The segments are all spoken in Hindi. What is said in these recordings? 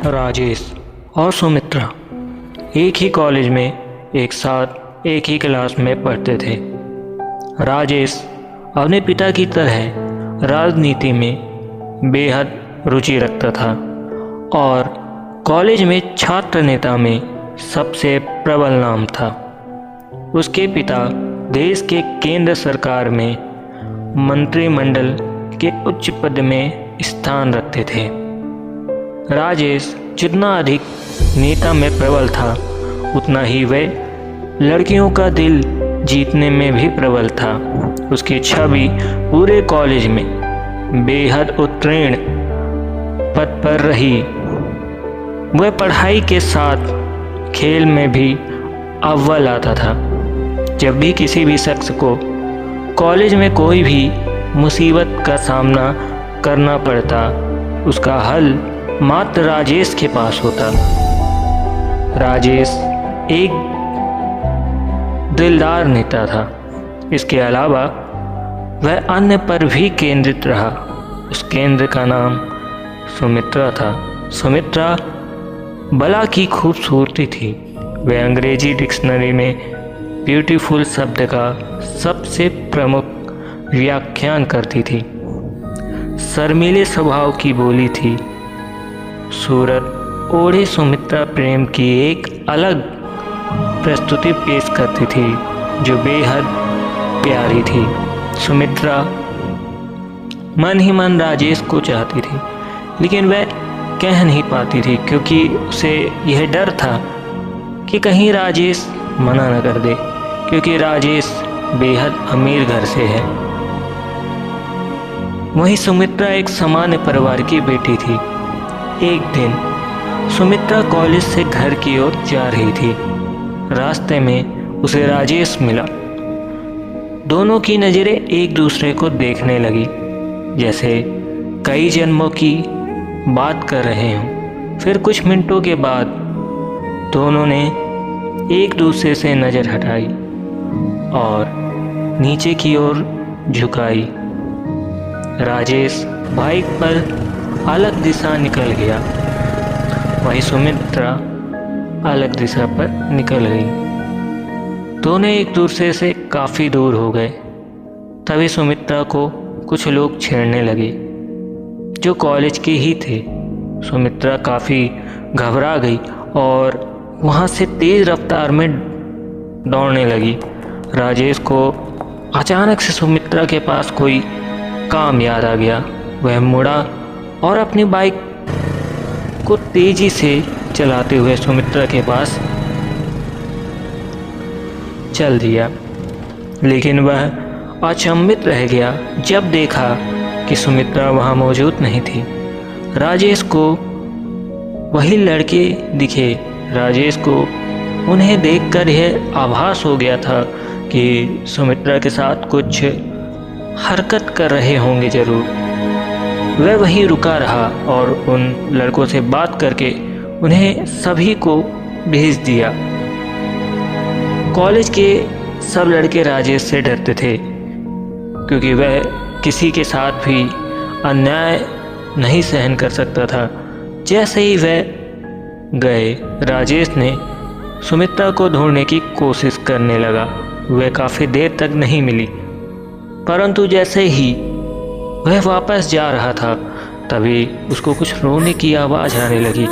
राजेश और सुमित्रा एक ही कॉलेज में एक साथ एक ही क्लास में पढ़ते थे। राजेश अपने पिता की तरह राजनीति में बेहद रुचि रखता था और कॉलेज में छात्र नेता में सबसे प्रबल नाम था। उसके पिता देश के केंद्र सरकार में मंत्रिमंडल के उच्च पद में स्थान रखते थे। राजेश जितना अधिक नेता में प्रबल था, उतना ही वह लड़कियों का दिल जीतने में भी प्रबल था। उसकी छवि पूरे कॉलेज में बेहद उत्तीर्ण पद पर रही। वह पढ़ाई के साथ खेल में भी अव्वल आता था। जब भी किसी भी शख्स को कॉलेज में कोई भी मुसीबत का सामना करना पड़ता, उसका हल मात्र राजेश के पास होता। राजेश एक दिलदार नेता था। इसके अलावा वह अन्य पर भी केंद्रित रहा। उस केंद्र का नाम सुमित्रा था। सुमित्रा बला की खूबसूरती थी। वह अंग्रेजी डिक्शनरी में ब्यूटीफुल शब्द का सबसे प्रमुख व्याख्यान करती थी। शर्मीले स्वभाव की बोली थी। सूरत ओढ़े सुमित्रा प्रेम की एक अलग प्रस्तुति पेश करती थी जो बेहद प्यारी थी। सुमित्रा मन ही मन राजेश को चाहती थी, लेकिन वह कह नहीं पाती थी क्योंकि उसे यह डर था कि कहीं राजेश मना न कर दे, क्योंकि राजेश बेहद अमीर घर से है। वहीं सुमित्रा एक सामान्य परिवार की बेटी थी। एक दिन सुमित्रा कॉलेज से घर की ओर जा रही थी। रास्ते में उसे राजेश मिला। दोनों की नज़रें एक दूसरे को देखने लगी, जैसे कई जन्मों की बात कर रहे हों। फिर कुछ मिनटों के बाद दोनों ने एक दूसरे से नज़र हटाई और नीचे की ओर झुकाई। राजेश बाइक पर अलग दिशा निकल गया, वहीं सुमित्रा अलग दिशा पर निकल गई। दोनों एक दूसरे से काफ़ी दूर हो गए। तभी सुमित्रा को कुछ लोग छेड़ने लगे जो कॉलेज के ही थे। सुमित्रा काफ़ी घबरा गई और वहाँ से तेज़ रफ्तार में दौड़ने लगी। राजेश को अचानक से सुमित्रा के पास कोई काम याद आ गया। वह मुड़ा और अपनी बाइक को तेजी से चलाते हुए सुमित्रा के पास चल दिया, लेकिन वह अचंभित रह गया जब देखा कि सुमित्रा वहां मौजूद नहीं थी। राजेश को वही लड़के दिखे। राजेश को उन्हें देखकर यह आभास हो गया था कि सुमित्रा के साथ कुछ हरकत कर रहे होंगे जरूर। वह वहीं रुका रहा और उन लड़कों से बात करके उन्हें सभी को भेज दिया। कॉलेज के सब लड़के राजेश से डरते थे क्योंकि वह किसी के साथ भी अन्याय नहीं सहन कर सकता था। जैसे ही वह गए, राजेश ने सुमित्रा को ढूंढने की कोशिश करने लगा। वह काफ़ी देर तक नहीं मिली, परंतु जैसे ही वह वापस जा रहा था, तभी उसको कुछ रोने की आवाज़ आने लगी।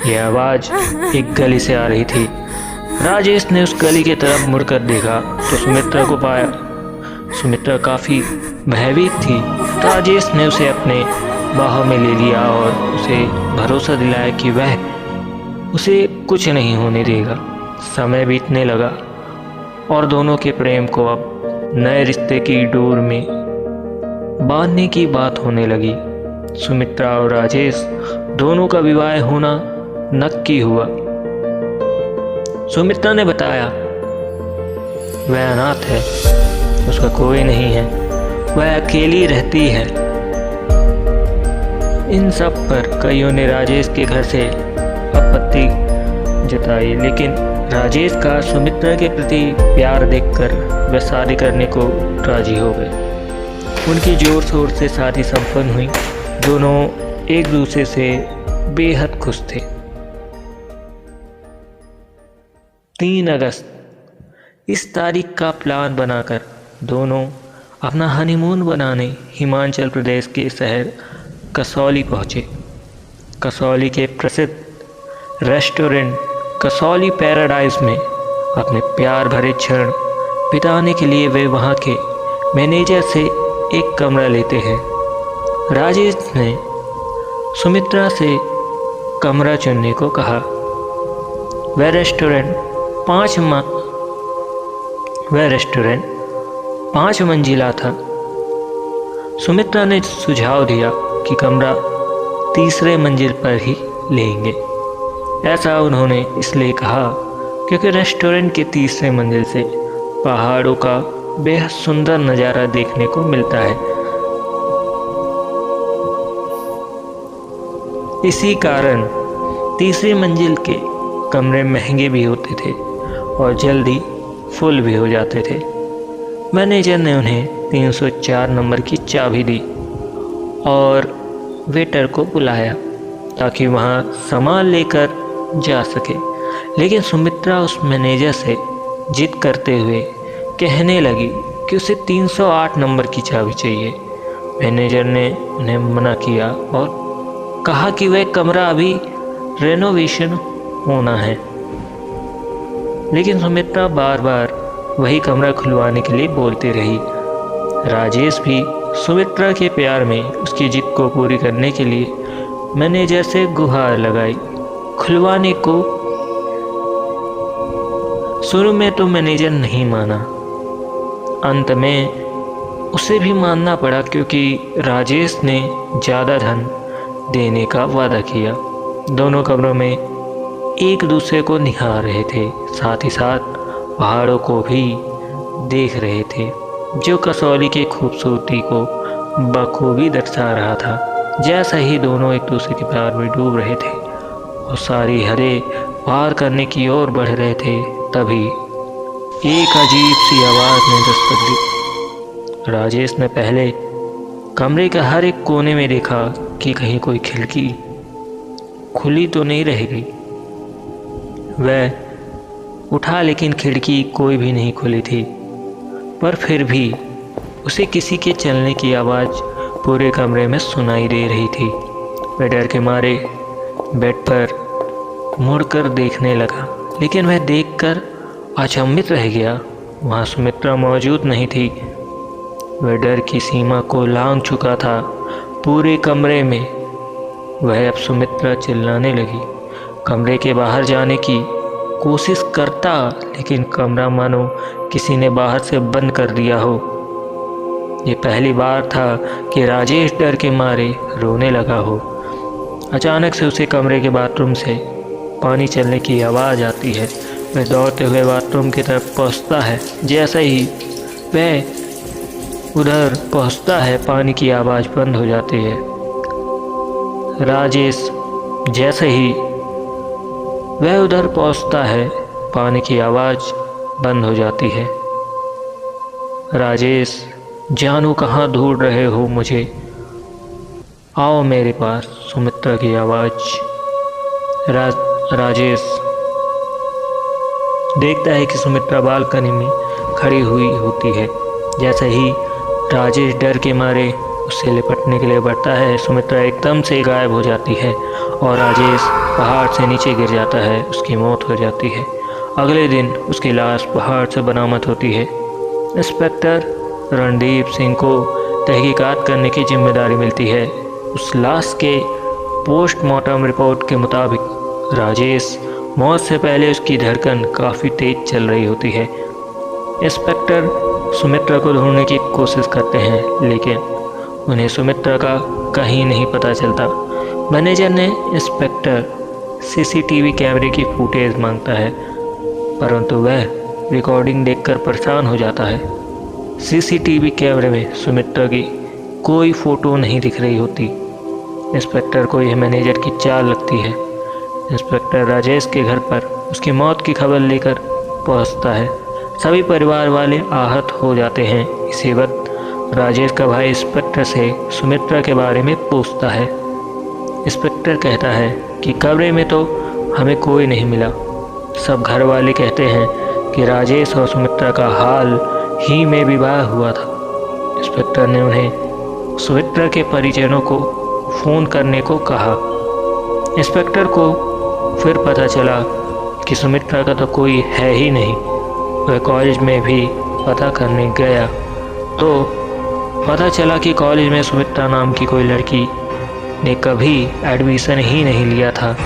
यह आवाज़ एक गली से आ रही थी। राजेश ने उस गली की तरफ मुड़कर देखा तो सुमित्रा को पाया। सुमित्रा काफ़ी भयभीत थी। राजेश ने उसे अपने बाहों में ले लिया और उसे भरोसा दिलाया कि वह उसे कुछ नहीं होने देगा। समय बीतने लगा और दोनों के प्रेम को अब नए रिश्ते की डोर में बांधने की बात होने लगी। सुमित्रा और राजेश दोनों का विवाह होना नक्की हुआ। सुमित्रा ने बताया वह अनाथ है, उसका कोई नहीं है, वह अकेली रहती है। इन सब पर कईयों ने राजेश के घर से आपत्ति जताई, लेकिन राजेश का सुमित्रा के प्रति प्यार देखकर वह शादी करने को राजी हो गए। उनकी जोर शोर से शादी संपन्न हुई। दोनों एक दूसरे से बेहद खुश थे। 3 अगस्त, इस तारीख का प्लान बनाकर दोनों अपना हनीमून बनाने हिमाचल प्रदेश के शहर कसौली पहुँचे। कसौली के प्रसिद्ध रेस्टोरेंट कसौली पैराडाइज में अपने प्यार भरे क्षण बिताने के लिए वे वहाँ के मैनेजर से एक कमरा लेते हैं। राजेश ने सुमित्रा से कमरा चुनने को कहा। वह रेस्टोरेंट 5 मंजिला था। सुमित्रा ने सुझाव दिया कि कमरा 3रे मंजिल पर ही लेंगे। ऐसा उन्होंने इसलिए कहा क्योंकि रेस्टोरेंट के 3रे मंजिल से पहाड़ों का बेहद सुंदर नज़ारा देखने को मिलता है। इसी कारण 3री मंजिल के कमरे महंगे भी होते थे और जल्दी फुल भी हो जाते थे। मैनेजर ने उन्हें 304 नंबर की चाबी दी और वेटर को बुलाया ताकि वहाँ सामान लेकर जा सके। लेकिन सुमित्रा उस मैनेजर से जिद करते हुए कहने लगी कि उसे 308 नंबर की चाबी चाहिए। मैनेजर ने उन्हें मना किया और कहा कि वह कमरा अभी रेनोवेशन होना है। लेकिन सुमित्रा बार बार वही कमरा खुलवाने के लिए बोलती रही। राजेश भी सुमित्रा के प्यार में उसकी जिद को पूरी करने के लिए मैनेजर से गुहार लगाई खुलवाने को। शुरू में तो मैनेजर नहीं माना, अंत में उसे भी मानना पड़ा क्योंकि राजेश ने ज़्यादा धन देने का वादा किया। दोनों कमरों में एक दूसरे को निहार रहे थे, साथ ही साथ पहाड़ों को भी देख रहे थे जो कसौली की खूबसूरती को बखूबी दर्शा रहा था। जैसा ही दोनों एक दूसरे के प्यार में डूब रहे थे और सारी हरे पार करने की ओर बढ़ रहे थे, तभी एक अजीब सी आवाज़ ने दस्तक दी। राजेश ने पहले कमरे के हर एक कोने में देखा कि कहीं कोई खिड़की खुली तो नहीं रहेगी। वह उठा लेकिन खिड़की कोई भी नहीं खुली थी, पर फिर भी उसे किसी के चलने की आवाज़ पूरे कमरे में सुनाई दे रही थी। वह डर के मारे बेड पर मुड़कर देखने लगा, लेकिन वह देखकर अचंभित रह गया। वहाँ सुमित्रा मौजूद नहीं थी। वह डर की सीमा को लांघ चुका था। पूरे कमरे में वह अब सुमित्रा चिल्लाने लगी। कमरे के बाहर जाने की कोशिश करता, लेकिन कमरा मानो किसी ने बाहर से बंद कर दिया हो। ये पहली बार था कि राजेश डर के मारे रोने लगा हो। अचानक से उसे कमरे के बाथरूम से पानी चलने की आवाज़ आती है। वह दौड़ते हुए बाथरूम की तरफ पहुंचता है। जैसे ही वह उधर पहुंचता है, पानी की आवाज़ बंद हो जाती है। राजेश जैसे ही वह उधर पहुंचता है, पानी की आवाज़ बंद हो जाती है। राजेश, जानू कहाँ ढूंढ रहे हो मुझे? आओ मेरे पास, सुमित्रा की आवाज़। राजेश देखता है कि सुमित्रा बालकनी में खड़ी हुई होती है। जैसे ही राजेश डर के मारे उससे लिपटने के लिए बढ़ता है, सुमित्रा एकदम से गायब हो जाती है और राजेश पहाड़ से नीचे गिर जाता है। उसकी मौत हो जाती है। अगले दिन उसकी लाश पहाड़ से बरामद होती है। इंस्पेक्टर रणदीप सिंह को तहकीकात करने की जिम्मेदारी मिलती है। उस लाश के पोस्टमार्टम रिपोर्ट के मुताबिक राजेश मौत से पहले उसकी धड़कन काफ़ी तेज चल रही होती है। इंस्पेक्टर सुमित्रा को ढूंढने की कोशिश करते हैं, लेकिन उन्हें सुमित्रा का कहीं नहीं पता चलता। मैनेजर ने इंस्पेक्टर सीसीटीवी कैमरे की फुटेज मांगता है, परंतु वह रिकॉर्डिंग देखकर परेशान हो जाता है। सीसीटीवी कैमरे में सुमित्रा की कोई फ़ोटो नहीं दिख रही होती। इंस्पेक्टर को यह मैनेजर की चाल लगती है। इंस्पेक्टर राजेश के घर पर उसकी मौत की खबर लेकर पहुंचता है। सभी परिवार वाले आहत हो जाते हैं। इसी वक्त राजेश का भाई इंस्पेक्टर से सुमित्रा के बारे में पूछता है। इंस्पेक्टर कहता है कि कमरे में तो हमें कोई नहीं मिला। सब घर वाले कहते हैं कि राजेश और सुमित्रा का हाल ही में विवाह हुआ था। इंस्पेक्टर ने उन्हें सुमित्रा के परिजनों को फ़ोन करने को कहा। इंस्पेक्टर को फिर पता चला कि सुमित्रा का तो कोई है ही नहीं। वह कॉलेज में भी पता करने गया तो पता चला कि कॉलेज में सुमित्रा नाम की कोई लड़की ने कभी एडमिशन ही नहीं लिया था।